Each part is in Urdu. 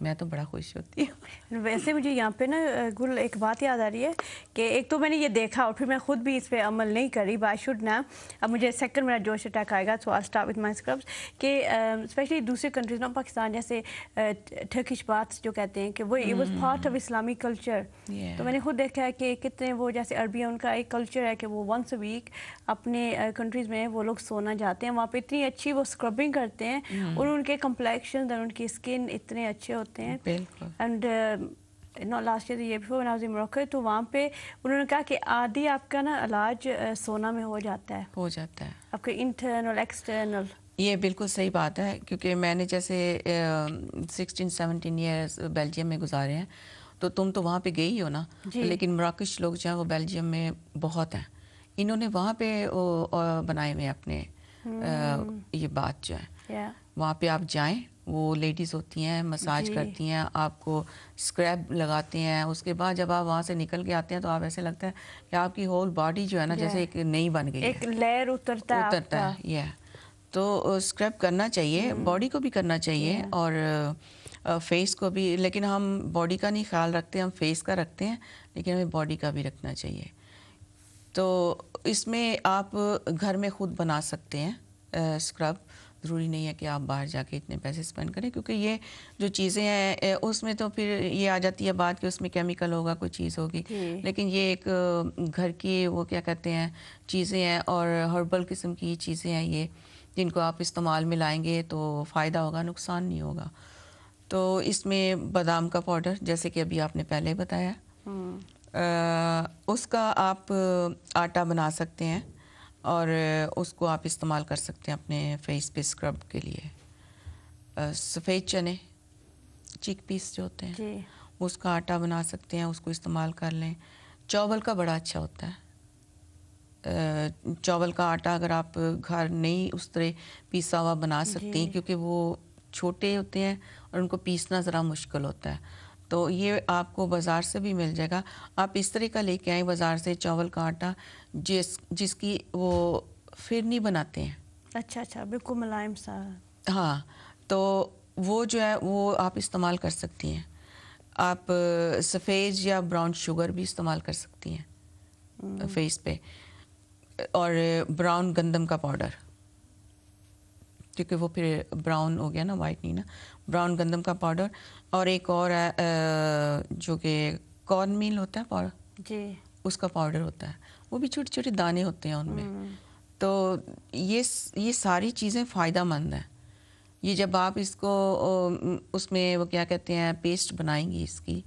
میں تو بڑا خوش ہوتی ہوں. ویسے مجھے یہاں پہ نا گل ایک بات یاد آ رہی ہے کہ ایک تو میں نے یہ دیکھا اور پھر میں خود بھی اس پہ عمل نہیں کری, but I should now. اب مجھے سیکنڈ میرا جوش اٹیک آئے گا, so I'll start with my scrubs. کہ اسپیشلی دوسری کنٹریز نا, پاکستان جیسے ٹرکش باتس جو کہتے ہیں کہ وہ it was part of اسلامی کلچر. تو میں نے خود دیکھا ہے کہ کتنے وہ جیسے عربی ان کا ایک کلچر ہے کہ وہ ونس اے ویک اپنے کنٹریز میں وہ لوگ سونا جاتے ہیں, وہاں پہ اتنی اچھی وہ اسکربنگ کرتے ہیں اور ان کے کمپلیکشن اور ان کی اسکن اتنے اچھے ہوتے ہیں. بالکل. اینڈ لاسٹ ایئر یہ before when I was in Morocco, تو وہاں پہ انہوں نے کہا کہ آدھی آپ کا نا علاج سونا میں ہو جاتا ہے آپ کے انٹرنل ایکسٹرنل. یہ بالکل صحیح بات ہے, کیونکہ میں نے جیسے 16-17 ایئرس بیلجیم میں گزارے ہیں, تو تم تو وہاں پہ گئی ہو نا, لیکن مراکش لوگ جو ہیں وہ بیلجیم میں بہت ہیں. انہوں نے وہاں پہ بنائے ہوئے اپنے یہ بات جو ہے, وہاں پہ آپ جائیں, وہ لیڈیز ہوتی ہیں, مساج کرتی ہیں, آپ کو اسکریب لگاتے ہیں, اس کے بعد جب آپ وہاں سے نکل کے آتے ہیں تو آپ ایسے لگتا ہے کہ آپ کی ہول باڈی جو ہے نا جیسے ایک نئی بن گئی ہے, ایک لیئر اترتا ہے. یہ تو اسکرب کرنا چاہیے, باڈی کو بھی کرنا چاہیے اور فیس کو بھی, لیکن ہم باڈی کا نہیں خیال رکھتے, ہم فیس کا رکھتے ہیں, لیکن ہمیں باڈی کا بھی رکھنا چاہیے. تو اس میں آپ گھر میں خود بنا سکتے ہیں اسکرب, ضروری نہیں ہے کہ آپ باہر جا کے اتنے پیسے اسپینڈ کریں, کیونکہ یہ جو چیزیں ہیں اس میں تو پھر یہ آ جاتی ہے بات کہ اس میں کیمیکل ہوگا, کوئی چیز ہوگی, لیکن یہ ایک گھر کی وہ کیا کہتے ہیں چیزیں ہیں اور ہربل قسم کی چیزیں ہیں یہ, جن کو آپ استعمال میں لائیں گے تو فائدہ ہوگا, نقصان نہیں ہوگا. تو اس میں بادام کا پاؤڈر جیسے کہ ابھی آپ نے پہلے بتایا, اس کا آپ آٹا بنا سکتے ہیں اور اس کو آپ استعمال کر سکتے ہیں اپنے فیس پہ اسکرب کے لیے. سفید چنے چک پیس جو ہوتے ہیں اس کا آٹا بنا سکتے ہیں, اس کو استعمال کر لیں. چاول کا بڑا اچھا ہوتا ہے, چاول کا آٹا اگر آپ گھر نہیں اس طرح پیسا ہوا بنا سکتے ہیں, کیونکہ وہ چھوٹے ہوتے ہیں اور ان کو پیسنا ذرا مشکل ہوتا ہے, تو یہ آپ کو بازار سے بھی مل جائے گا. آپ اس طرح کا لے کے آئیں بازار سے چاول کا آٹا جس کی وہ فرنی بناتے ہیں. اچھا بالکل ملائم سا. ہاں, تو وہ جو ہے وہ آپ استعمال کر سکتی ہیں. آپ سفید یا براؤن شوگر بھی استعمال کر سکتی ہیں فیس پہ, اور براؤن گندم کا پاؤڈر, کیونکہ وہ پھر براؤن ہو گیا نا, وائٹ نہیں نا, براؤن گندم کا پاؤڈر. اور ایک اور ہے جو کہ کارن میل ہوتا ہے پاؤڈر, اس کا پاؤڈر ہوتا ہے, وہ بھی چھوٹے چھوٹے دانے ہوتے ہیں ان میں. تو یہ ساری چیزیں فائدہ مند ہیں. یہ جب آپ اس کو اس میں وہ کیا کہتے ہیں پیسٹ بنائیں گی اس کی,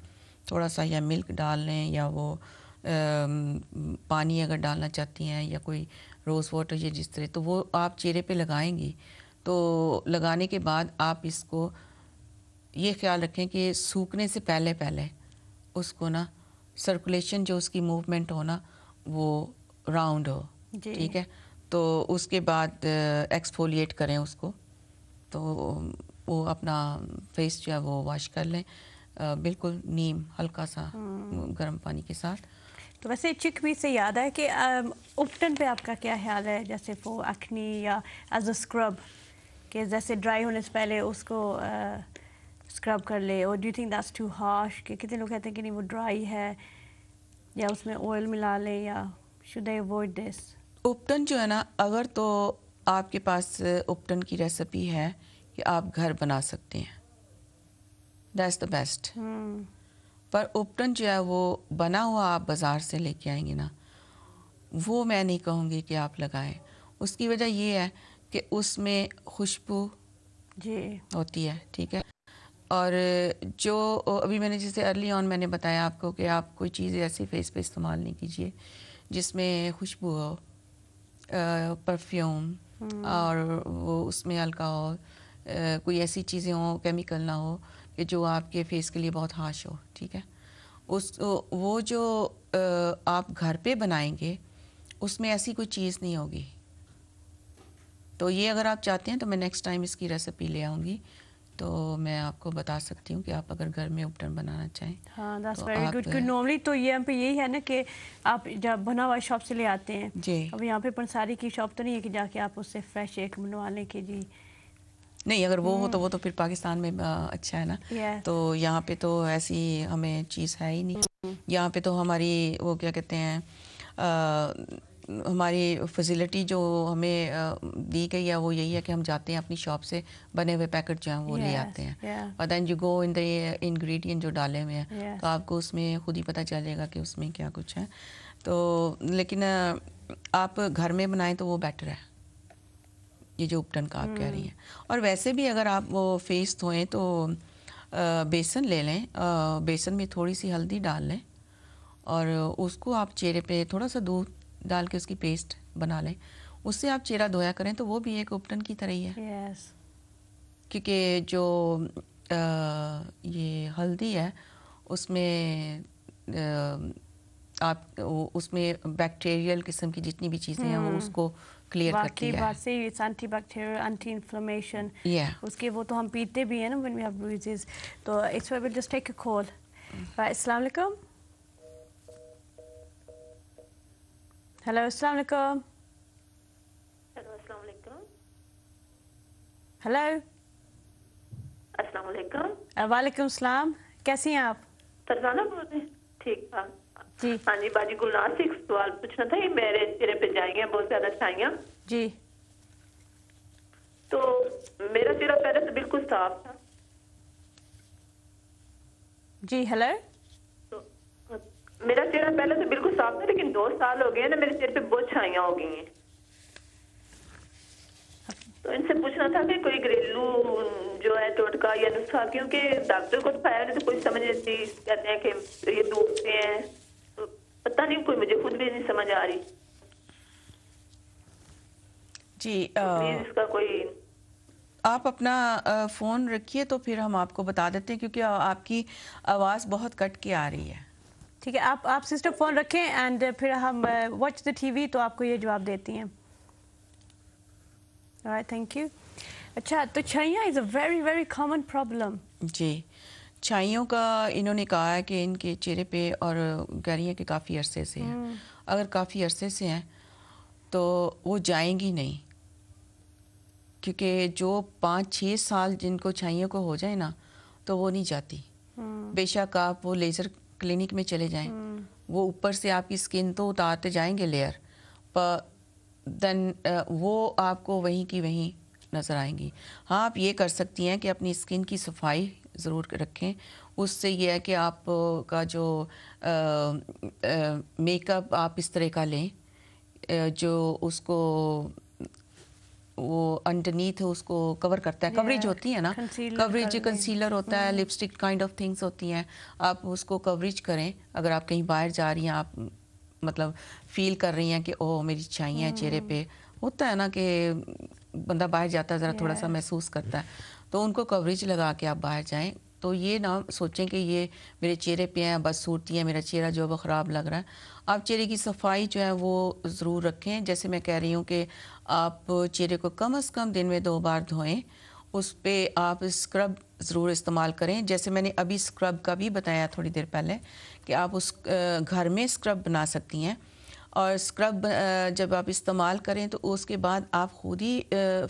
تھوڑا سا یا ملک ڈال لیں یا وہ پانی اگر ڈالنا چاہتی ہیں یا کوئی روز واٹر یا جس طرح, تو وہ آپ چہرے پہ لگائیں گی. تو لگانے کے بعد آپ اس کو یہ خیال رکھیں کہ سوکھنے سے پہلے اس کو نا سرکولیشن جو اس کی موومنٹ ہو نا وہ راؤنڈ ہو, ٹھیک ہے. تو اس کے بعد ایکسفولیٹ کریں اس کو, تو وہ اپنا فیس جو ہے وہ واش کر لیں بالکل نیم ہلکا سا گرم پانی کے ساتھ. تو ویسے چک پیس سے یاد ہے کہ اپٹن پہ آپ کا کیا خیال ہے, جیسے وہ اکھنی یا ایز اے اسکرب, کہ جیسے ڈرائی ہونے سے پہلے اس کو اسکرب کر لے, اور do you think that's too harsh, کہ کتنے لوگ کہتے ہیں کہ نہیں وہ ڈرائی ہے, یا اس میں آئل ملا لیں, یا should I avoid this? Upton جو ہے نا, اگر تو آپ کے پاس اپٹن کی ریسپی ہے کہ آپ گھر بنا سکتے ہیں, that's the best. Per Upton جو ہے وہ بنا ہوا آپ بازار سے لے کے آئیں گے نا, وہ میں نہیں کہوں گی کہ آپ لگائیں. اس کی وجہ یہ ہے کہ اس میں خوشبو ہوتی ہے, ٹھیک ہے. اور جو ابھی میں نے جیسے ارلی آن میں نے بتایا آپ کو کہ آپ کوئی چیز ایسی فیس پہ استعمال نہیں کیجیے جس میں خوشبو ہو, پرفیوم, اور وہ اس میں ہلکا ہو, کوئی ایسی چیزیں ہوں کیمیکل نہ ہو کہ جو آپ کے فیس کے لیے بہت ہارش ہو, ٹھیک ہے. وہ جو آپ گھر پہ بنائیں گے اس میں ایسی کوئی چیز نہیں ہوگی. تو یہ اگر آپ چاہتے ہیں تو میں نیکسٹ ٹائم اس کی ریسپی لے آؤں گی, تو میں آپ کو بتا سکتی ہوں کہ آپ اگر گھر میں اپٹن بنانا چاہیں. ہاں دیٹس ویری گڈ. کہ نارملی تو یہ پہ یہی ہے نا کہ آپ جب بنا ہوا شاپ سے لے آتے ہیں, اب یہاں پہ پنساری کی شاپ تو نہیں ہے کہ جا کے آپ اس سے فریش ایک بنوا لیں کہ جی. نہیں اگر وہ ہو تو وہ تو پھر پاکستان میں اچھا ہے نا. Yes. تو یہاں پہ تو ایسی ہمیں چیز ہے ہی نہیں. یہاں پہ تو ہماری وہ کیا کہتے ہیں ہماری فیسلٹی جو ہمیں دی گئی ہے وہ یہی ہے کہ ہم جاتے ہیں اپنی شاپ سے بنے ہوئے پیکٹ جو ہیں وہ لے آتے ہیں اور then you go in the ingredient جو ڈالے ہوئے ہیں تو آپ کو اس میں خود ہی پتہ چلے گا کہ اس میں کیا کچھ ہے. تو لیکن آپ گھر میں بنائیں تو وہ بیٹر ہے یہ جو اپٹن کا آپ کہہ رہی ہیں. اور ویسے بھی اگر آپ وہ فیس دھوئیں تو بیسن لے لیں, بیسن میں تھوڑی سی ہلدی ڈال لیں اور اس کو آپ چہرے پہ تھوڑا سا دودھ ڈال کے اس کی پیسٹ بنا لیں, اس سے آپ چہرہ دھویا کریں تو وہ بھی ایک اپٹن کی طرح ہی ہے. کیونکہ جو یہ ہلدی ہے اس میں آپ اس میں بیکٹیریل قسم کی جتنی بھی چیزیں ہیں وہ اس کو کلیئر کرتی ہے. بات سے اینٹی بیکٹیریل, اینٹی انفلیمیشن, اس کے وہ تو ہم پیتے بھی ہیں نا when we have bruises. تو اس وقت we'll just take a call. السلام علیکم. ہیلو السلام علیکم. ہیلو السلام علیکم. ہیلو السلام علیکم. وعلیکم السلام, کیسی ہیں آپ؟ فرزانہ بول رہے ہیں. ٹھیک ٹھاک جی. ہاں جی باجی گلناز سے ایک سوال پوچھنا تھا. یہ میرے چہرے پہ جائیں بہت زیادہ چھائیاں. جی. تو میرا چہرہ پہلے سے بالکل صاف تھا. جی ہیلو. میرا چہرہ پہلے سے بالکل صاف تھا لیکن 2 سال ہو گئے ہیں نا میرے چہرے پہ بہت چھائیاں ہو گئی ہیں. تو ان سے پوچھنا تھا کہ کوئی گھریلو جو ہے ٹوٹکا یا نسخہ, کیونکہ ڈاکٹر کو دکھایا نہیں تو کوئی سمجھ نہیں تھی, کہتے ہیں کہ یہ ڈوبتے ہیں, تو پتہ نہیں کوئی مجھے خود بھی نہیں سمجھ آ رہی. جی پلیز اس کا کوئی آپ اپنا فون رکھیے تو پھر ہم آپ کو بتا دیتے ہیں کیونکہ آپ کی آواز بہت کٹ کے آ رہی ہے. ٹھیک ہے, آپ سسٹر فون رکھیں اینڈ پھر ہم واچ دا ٹی وی تو آپ کو یہ جواب دیتی ہیں. Thank you. اچھا تو چھائیاں is a very very common problem. جی چھائیوں کا انہوں نے کہا ہے کہ ان کے چہرے پہ اور کہہ رہی ہیں کہ کافی عرصے سے ہیں. اگر کافی عرصے سے ہیں تو وہ جائیں گی نہیں, کیونکہ جو 5-6 سال جن کو چھائیوں کو ہو جائے نا تو وہ نہیں جاتی. بے شک آپ وہ لیزر کلینک میں چلے جائیں, وہ اوپر سے آپ کی سکن تو اتارتے جائیں گے لیئر, پر دین وہ آپ کو وہیں کی وہیں نظر آئیں گی. ہاں آپ یہ کر سکتی ہیں کہ اپنی سکن کی صفائی ضرور رکھیں. اس سے یہ ہے کہ آپ کا جو میک اپ آپ اس طرح کا لیں جو اس کو وہ انڈرنیتھ اس کو کور کرتا ہے. کوریج ہوتی ہے نا, کوریج کنسیلر ہوتا ہے, لپسٹک کائنڈ آف تھنگس ہوتی ہیں, آپ اس کو کوریج کریں. اگر آپ کہیں باہر جا رہی ہیں, آپ مطلب فیل کر رہی ہیں کہ او میری چھائیاں ہیں چہرے پہ, ہوتا ہے نا کہ بندہ باہر جاتا ہے ذرا تھوڑا سا محسوس کرتا ہے, تو ان کو کوریج لگا کے آپ باہر جائیں. تو یہ نہ سوچیں کہ یہ میرے چہرے پہ ہیں بدصورتی ہے, میرا چہرہ جو ہے وہ خراب لگ رہا ہے. آپ چہرے کی صفائی جو ہے وہ ضرور رکھیں. جیسے میں کہہ رہی ہوں کہ آپ چہرے کو کم از کم دن میں 2 بار دھوئیں, اس پہ آپ اسکرب ضرور استعمال کریں. جیسے میں نے ابھی اسکرب کا بھی بتایا تھوڑی دیر پہلے کہ آپ اس گھر میں اسکرب بنا سکتی ہیں, اور اسکرب جب آپ استعمال کریں تو اس کے بعد آپ خود ہی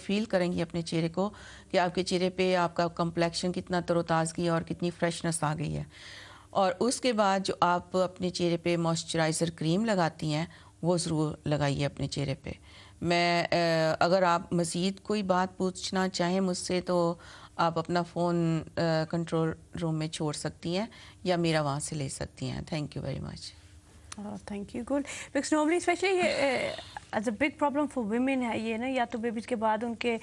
فیل کریں گی اپنے چہرے کو کہ آپ کے چہرے پہ آپ کا کمپلیکشن کتنا تر و تازگی اور کتنی فریشنس آ گئی ہے. اور اس کے بعد جو آپ اپنے چہرے پہ موئسچرائزر کریم لگاتی ہیں وہ ضرور لگائیے اپنے چہرے پہ. میں اگر آپ مزید کوئی بات پوچھنا چاہیں مجھ سے تو آپ اپنا فون کنٹرول روم میں چھوڑ سکتی ہیں یا میرا وہاں سے لے سکتی ہیں. Thank you very much. Thank you. Good. Because normally specially is a big problem for women ہے یہ نا, یا تو بیبیز کے بعد ان کے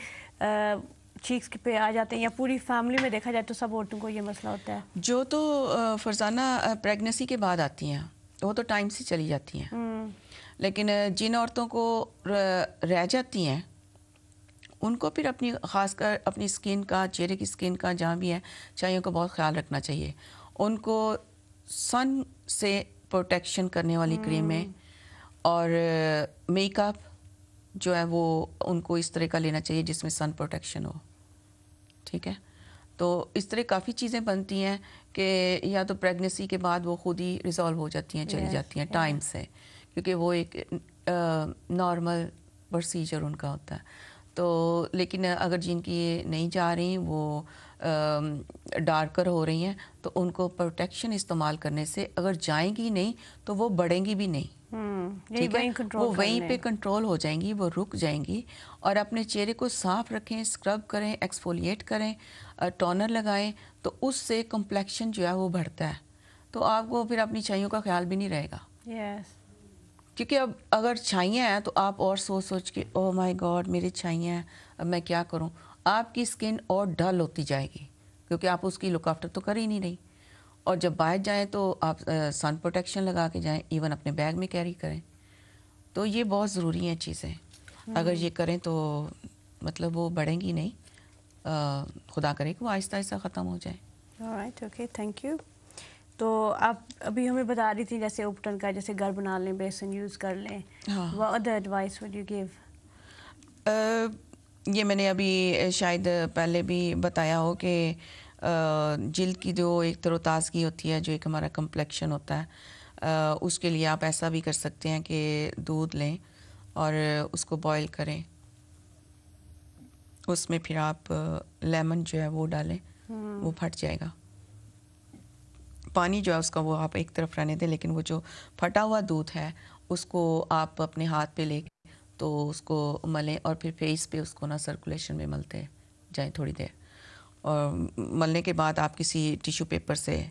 چیکس پہ آ جاتے ہیں, یا پوری فیملی میں دیکھا جائے تو سب عورتوں کو یہ مسئلہ ہوتا ہے. جو تو فرزانہ پریگنسی کے بعد آتی ہیں وہ تو ٹائم سے چلی جاتی ہیں, لیکن جن عورتوں کو رہ جاتی ہیں ان کو پھر اپنی خاص کر اپنی سکن کا, چہرے کی سکن کا جہاں بھی ہے چھائیوں کا بہت خیال رکھنا چاہیے. ان کو سن سے پروٹیکشن کرنے والی کریمیں اور میک اپ جو ہے وہ ان کو اس طرح کا لینا چاہیے جس میں سن پروٹیکشن ہو. ٹھیک ہے, تو اس طرح کافی چیزیں بنتی ہیں کہ یا تو پریگنسی کے بعد وہ خود ہی ریزالو ہو جاتی ہیں, چلی جاتی ہیں ٹائم سے, کیونکہ وہ ایک نارمل پروسیجر ان کا ہوتا ہے. تو لیکن اگر جن کی نہیں جا رہی وہ ڈارکر ہو رہی ہیں تو ان کو پروٹیکشن استعمال کرنے سے اگر جائیں گی نہیں تو وہ بڑھیں گی بھی نہیں. ٹھیک ہے, وہ وہیں پہ کنٹرول ہو جائیں گی, وہ رک جائیں گی. اور اپنے چہرے کو صاف رکھیں, اسکرب کریں, ایکسفولیٹ کریں, ٹونر لگائیں, تو اس سے کمپلیکشن جو ہے وہ بڑھتا ہے. تو آپ کو پھر اپنی چھائیوں کا خیال بھی نہیں رہے گا. کیونکہ اب اگر چھائیاں ہیں تو آپ اور سوچ کے او مائی گاڈ میری چھائیاں ہیں, اب میں کیا کروں. آپ کی اسکن اور ڈل ہوتی جائے گی کیونکہ آپ اس کی لک آفٹر تو کر ہی نہیں رہی. اور جب باہر جائیں تو آپ سن پروٹیکشن لگا کے جائیں, ایون اپنے بیگ میں کیری کریں. تو یہ بہت ضروری ہیں چیزیں. اگر یہ کریں تو مطلب وہ بڑھیں گی نہیں, خدا کرے کہ وہ آہستہ آہستہ ختم ہو جائیں. alright, okay, thank you. تو آپ ابھی ہمیں بتا رہی تھی جیسے اوپٹن کا, جیسے گھر بنا لیں, بیسن یوز کر لیں. what other advice would you give? یہ میں نے ابھی شاید پہلے بھی بتایا ہو کہ جلد کی جو ایک تر و تازگی ہوتی ہے, جو ایک ہمارا کمپلیکشن ہوتا ہے, اس کے لیے آپ ایسا بھی کر سکتے ہیں کہ دودھ لیں اور اس کو بوائل کریں, اس میں پھر آپ لیمن جو ہے وہ ڈالیں, وہ پھٹ جائے گا. پانی جو ہے اس کا وہ آپ ایک طرف رہنے دیں, لیکن وہ جو پھٹا ہوا دودھ ہے اس کو آپ اپنے ہاتھ پہ لے کے تو اس کو ملیں, اور پھر فیس پہ اس کو نا سرکولیشن میں ملتے جائیں تھوڑی دیر. اور ملنے کے بعد آپ کسی ٹیشو پیپر سے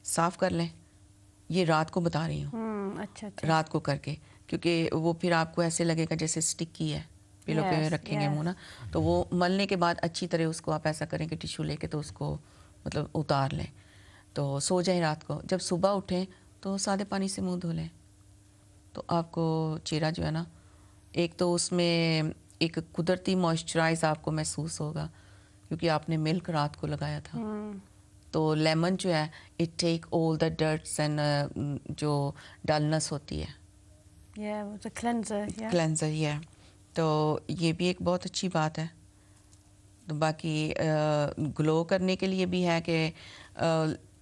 صاف کر لیں. یہ رات کو بتا رہی ہوں, اچھا, رات کو کر کے, کیونکہ وہ پھر آپ کو ایسے لگے گا جیسے اسٹکی ہے, پلو پہ رکھیں گے منہ نا, تو وہ ملنے کے بعد اچھی طرح اس کو آپ ایسا کریں کہ ٹیشو لے کے تو اس کو مطلب اتار لیں, تو سو جائیں رات کو. جب صبح اٹھیں تو سادے پانی سے منہ دھو لیں, تو آپ کو چہرہ جو ہے نا, ایک تو اس میں ایک قدرتی موئسچرائز آپ کو محسوس ہوگا کیونکہ آپ نے ملک رات کو لگایا تھا. تو لیمن جو ہے it take all the darts and جو ڈلنس ہوتی ہے, کلینزر ہے. تو یہ بھی ایک بہت اچھی بات ہے. تو باقی گلو کرنے کے لیے بھی ہے کہ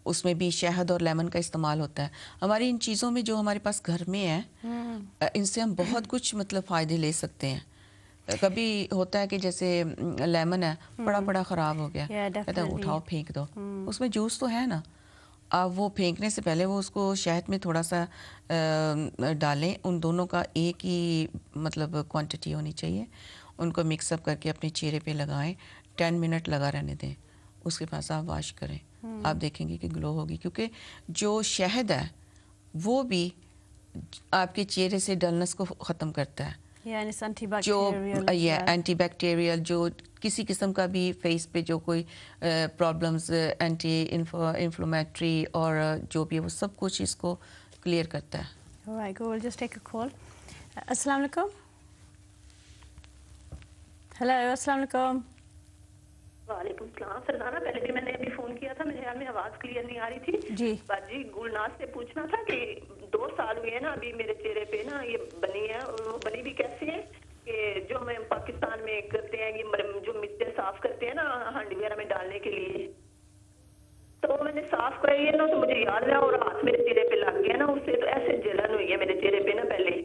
اس میں بھی شہد اور لیمن کا استعمال ہوتا ہے. ہماری ان چیزوں میں جو ہمارے پاس گھر میں ہے, ان سے ہم بہت کچھ مطلب فائدے لے سکتے ہیں. کبھی ہوتا ہے کہ جیسے لیمن ہے پڑا خراب ہو گیا, کہتا ہے اٹھاؤ پھینک دو, اس میں جوس تو ہے نا, آپ وہ پھینکنے سے پہلے وہ اس کو شہد میں تھوڑا سا ڈالیں. ان دونوں کا ایک ہی مطلب کوانٹٹی ہونی چاہیے. ان کو مکس اپ کر کے اپنے چہرے پہ لگائیں, 10 منٹ لگا رہنے دیں, اس کے پاس آپ واش کریں, آپ دیکھیں گے کہ گلو ہوگی. کیونکہ جو شہد ہے وہ بھی آپ کے چہرے سے ڈلنس کو ختم کرتا ہے, جو اینٹی بیکٹیریل, جو کسی قسم کا بھی فیس پہ جو کوئی پرابلمز, اینٹی انفلمیٹری اور جو بھی ہے, وہ سب کچھ اس کو کلیئر کرتا ہے. السلام علیکم. ہیلو, السلام علیکم. وعلیکم السلام. فرزانہ, پہلے بھی میں نے ابھی فون کیا تھا, میرے خیال میں آواز کلیئر نہیں آ رہی تھی. جی باجی گلناز سے پوچھنا تھا کہ 2 سال ہوئے ہیں نا ابھی میرے چہرے پہ نا یہ بنی ہے, اور وہ بنی بھی کیسی ہے کہ جو میں پاکستان میں کرتے ہیں یہ جو مرچیں صاف کرتے ہیں نا ہانڈی وغیرہ میں ڈالنے کے لیے, تو میں نے صاف کرائی ہے نا, تو مجھے یاد ہے اور ہاتھ میرے چہرے پہ لگ گیا نا, اس سے تو ایسے جلن ہوئی ہے میرے چہرے پہ نا پہلے,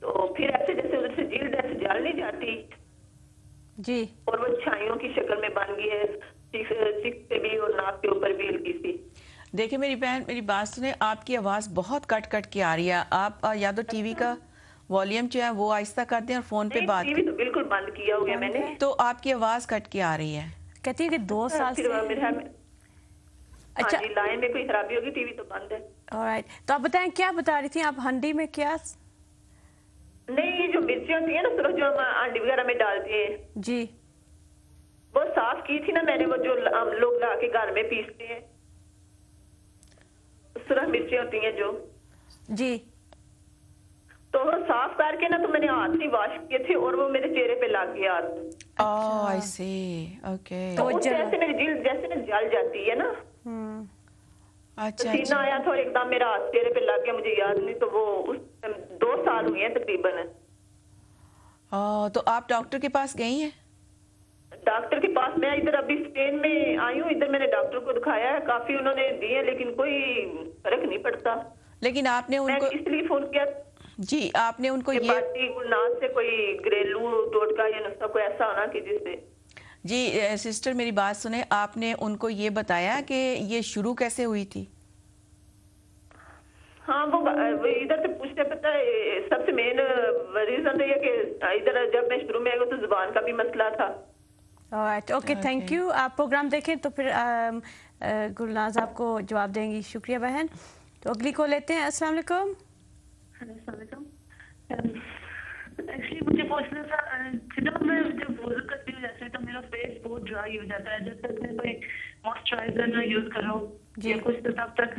تو پھر ایسے جیسے ادھر سے جلد ایسے جل نہیں جاتی جی, اور وہ چھائیوں کی شکل میں بن گئی ہے, چیک پہ بھی اور ناک کے اوپر بھی ہلکی سی. دیکھیں میری بہن, میری بات سنیں, آپ کی آواز بہت کٹ کے آ رہی ہے. آپ یا تو ٹی وی کا والیوم جو ہے وہ آہستہ کر دیں اور فون پہ بات, ٹی وی تو بالکل بند کیا ہوا ہے میں نے, تو آپ کی آواز کٹ کے آ رہی ہے. کہتی ہے کہ 2 سال سے. اچھا, لائن میں کوئی خرابی ہوگی, ٹی وی تو بند ہے. alright, تو آپ بتائیں کیا بتا رہی تھیں آپ ہنڈی میں کیا؟ نہیں, یہ جو مرچیں ہوتی ہیں نا صرف جو ہم ہانڈی وغیرہ میں ڈالتے ہیں, جی وہ صاف کی تھی نا میں نے, وہ جو ہم لوگ لا کے گھر میں پیستے ہیں صرف مرچیں ہوتی ہیں جو, جی, تو وہ صاف کر کے نا تو میں نے ہاتھ نہیں واش کیے تھے اور وہ میرے چہرے پہ لگ گیا. I see, okay. تو جیسے میری جلد جیسے نا جل جاتی ہے نا, پسینہ آیا تھا اور ایک دم میرا ہاتھ چہرے پہ لگ گیا, مجھے یاد نہیں. تو وہ 2 سال ہوئے ہیں تقریباً. تو آپ ڈاکٹر کے پاس گئی ہیں؟ ڈاکٹر کے پاس میں ادھر ابھی اسپین میں آئی ہوں, ادھر میں نے ڈاکٹر کو دکھایا ہے, کافی انہوں نے دی ہے لیکن کوئی فرق نہیں پڑتا. لیکن آپ نے ان کو اس لیے فون کیا. جی آپ نے ان کو یہ باقی گلناز سے کوئی گھریلو ٹوٹکا یا نسخہ کوئی ایسا ہونا کہ جس سے جی سسٹر میری بات سنیں آپ نے ان کو یہ بتایا کہ یہ شروع کیسے ہوئی تھی ہاں وہ ادھر سے پوچھتے پتا ہے سب سے مین ریزن تو یہ کہ ادھر جب میں شروع میں آئی تو زبان کا بھی مسئلہ تھا اوکے تھینک یو آپ پروگرام دیکھیں تو پھر گلناز آپ کو جواب دیں گی شکریہ بہن تو اگلی کو لیتے ہیں السلام علیکم السلام علیکم ایکچولی مجھے پوچھنا تھا جب میں جب وضو کرتی ہوں جیسے تو میرا فیس بہت ڈرائی ہو جاتا ہے جب تک میں کوئی موئسچرائزر نہ یوز کروں یا کچھ تو تب تک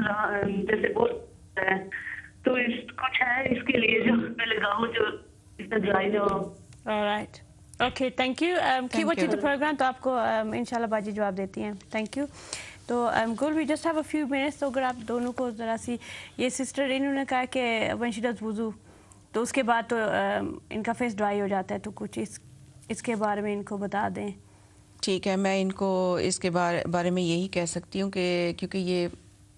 جیسے بہت ہے تو کچھ ہے اس کے لیے جو میں لگاؤں جو اس سے ڈرائی نہ ہو alright okay thank you keep watching the programme تو آپ کو انشاءاللہ باجی جواب دیتی ہیں تھینک یو تو گل we just have a few minutes تو اگر آپ دونوں کو ذرا سی یہ سسٹر انہوں نے کہا کہ when she does وضو تو اس کے بعد تو ان کا فیس ڈرائی ہو جاتا ہے تو کچھ اس کے بارے میں ان کو بتا دیں ٹھیک ہے میں ان کو اس کے بارے میں یہی کہہ سکتی ہوں کہ کیونکہ یہ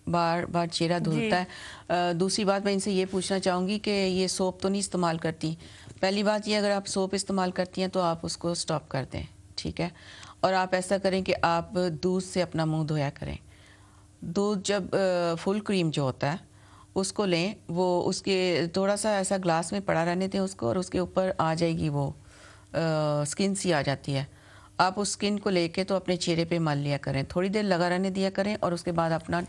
بار بار چہرہ دھلتا ہے دوسری بات میں ان سے یہ پوچھنا چاہوں گی کہ یہ سوپ تو نہیں استعمال کرتی پہلی بات یہ اگر آپ سوپ استعمال کرتی ہیں تو آپ اس کو سٹاپ کر دیں ٹھیک ہے اور آپ ایسا کریں کہ آپ دودھ سے اپنا منہ دھویا کریں دودھ جب فل کریم جو ہوتا ہے اس کو لیں وہ اس کے تھوڑا سا ایسا گلاس میں پڑا رہنے دیں اس کو اور اس کے اوپر آ جائے گی وہ سکن سی آ جاتی ہے آپ اس سکن کو لے کے تو اپنے چہرے پہ مل لیا کریں تھوڑی دیر لگا رہنے دیا کریں اور اس کے بعد اپنا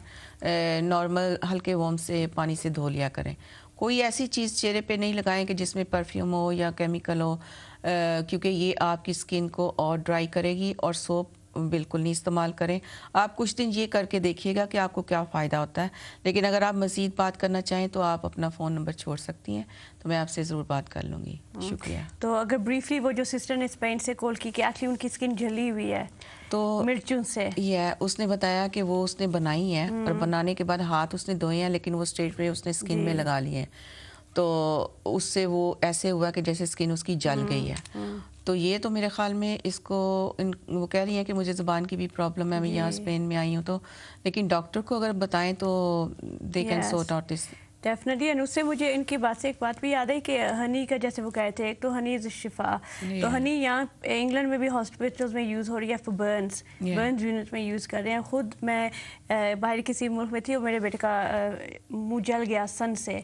نارمل ہلکے وارم سے پانی سے دھو لیا کریں کوئی ایسی چیز چہرے پہ نہیں لگائیں کہ جس میں پرفیوم ہو یا کیمیکل ہو کیونکہ یہ آپ کی سکن کو اور ڈرائی کرے گی اور سوپ بالکل نہیں استعمال کریں آپ کچھ دن یہ کر کے دیکھیے گا کہ آپ کو کیا فائدہ ہوتا ہے لیکن اگر آپ مزید بات کرنا چاہیں تو آپ اپنا فون نمبر چھوڑ سکتی ہیں تو میں آپ سے ضرور بات کر لوں گی شکریہ تو اگر بریفلی وہ جو سسٹر نے اسپین سے کال کی کہ ایکچولی ان کی سکن جلی ہوئی ہے تو مرچوں سے یہ اس نے بتایا کہ وہ اس نے بنائی ہیں اور بنانے کے بعد ہاتھ اس نے دھوئے ہیں لیکن وہ اسٹریٹ وے اس نے سکن میں لگا لیے ہیں تو اس سے وہ ایسے ہوا کہ جیسے سکن اس کی جل گئی ہے تو یہ تو میرے خیال میں اس کو وہ کہہ رہی ہیں کہ مجھے زبان کی بھی پرابلم ہے میں یہاں اسپین میں آئی ہوں تو لیکن ڈاکٹر کو اگر بتائیں تو they can sort out this definitely and اس سے مجھے ان کی بات سے ایک بات بھی یاد ہے کہ ہنی کا جیسے وہ کہے تھے ایک تو ہنی از شفا تو ہنی یہاں انگلینڈ میں بھی ہاسپٹلز میں یوز ہو رہی ہے فور برنس یونٹ میں یوز کر رہے ہیں خود میں باہر کسی ملک میں تھی اور میرے بیٹے کا منہ جل گیا سن سے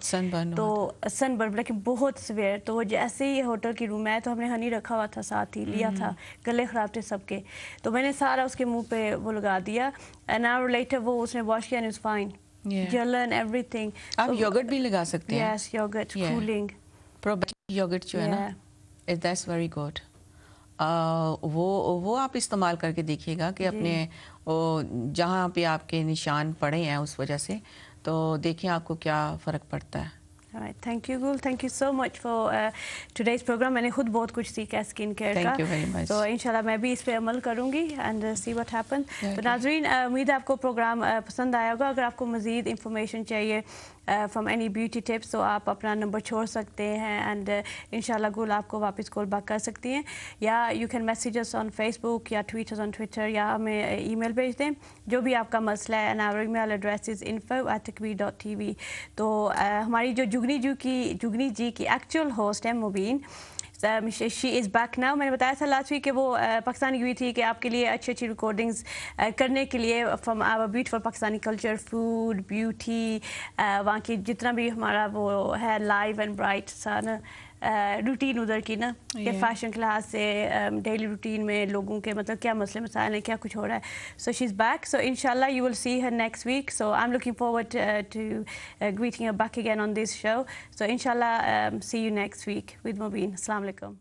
تو سن برن لیکن بہت سویئر تو جیسے ہی ہوٹل کی روم ہے تو ہم نے ہنی رکھا ہوا تھا ساتھ ہی لیا تھا گلے خراب تھے سب کے تو میں نے سارا اس کے منہ پہ وہ لگا دیا این آور لیٹر وہ اس نے واش کیا اینڈ اٹس فائن جلن ایوری تھنگ آپ یوگرٹ بھی لگا سکتے ہیں یس یوگرٹ کولنگ پروبیوٹک یوگرٹ جو ہے نا دیٹس ویری گڈ وہ آپ استعمال کر کے دیکھیے گا کہ اپنے جہاں پہ آپ کے نشان پڑے ہیں اس وجہ سے تو دیکھیں آپ کو کیا فرق پڑتا ہے thank you Gul thank you so much for today's programme میں نے خود بہت کچھ سیکھا ہے اسکن کیئر کا تو انشاءاللہ میں بھی اس پہ عمل کروں گی اینڈ سی وٹ ہیپن تو ناظرین امید ہے آپ کو پروگرام پسند آیا ہوگا اگر آپ کو مزید انفارمیشن چاہیے فرام اینی بیوٹی ٹپس تو آپ اپنا نمبر چھوڑ سکتے ہیں اینڈ انشاءاللہ گل آپ کو واپس کال بیک کر سکتی ہیں یا you can message us on Facebook یا ٹویٹ اس آن ٹویٹر یا ہمیں ای میل بھیج دیں جو بھی آپ کا مسئلہ ہے and our E mail address is info@takbir.tv تو ہماری جو جگنی جی کی ایکچوئل ہوسٹ ہے مبین شی از بیک ناؤ میں نے بتایا تھا لاسٹ ویک کہ وہ پاکستان گئی تھی کہ آپ کے لیے اچھی اچھی ریکارڈنگز کرنے کے لیے from our beautiful Pakistani culture food beauty وہاں کی جتنا بھی ہمارا وہ ہے لائیو اینڈ برائٹ سا نا روٹین ادھر کی نا کہ فیشن کلاس سے ڈیلی روٹین میں لوگوں کے مطلب کیا مسئلے مسائل ہیں کیا کچھ ہو رہا ہے سو شی از بیک سو انشاءاللہ you will see her next week so I am looking forward to greeting her back again on this show so inshallah see you next week with Mobeen. Assalamu alaikum.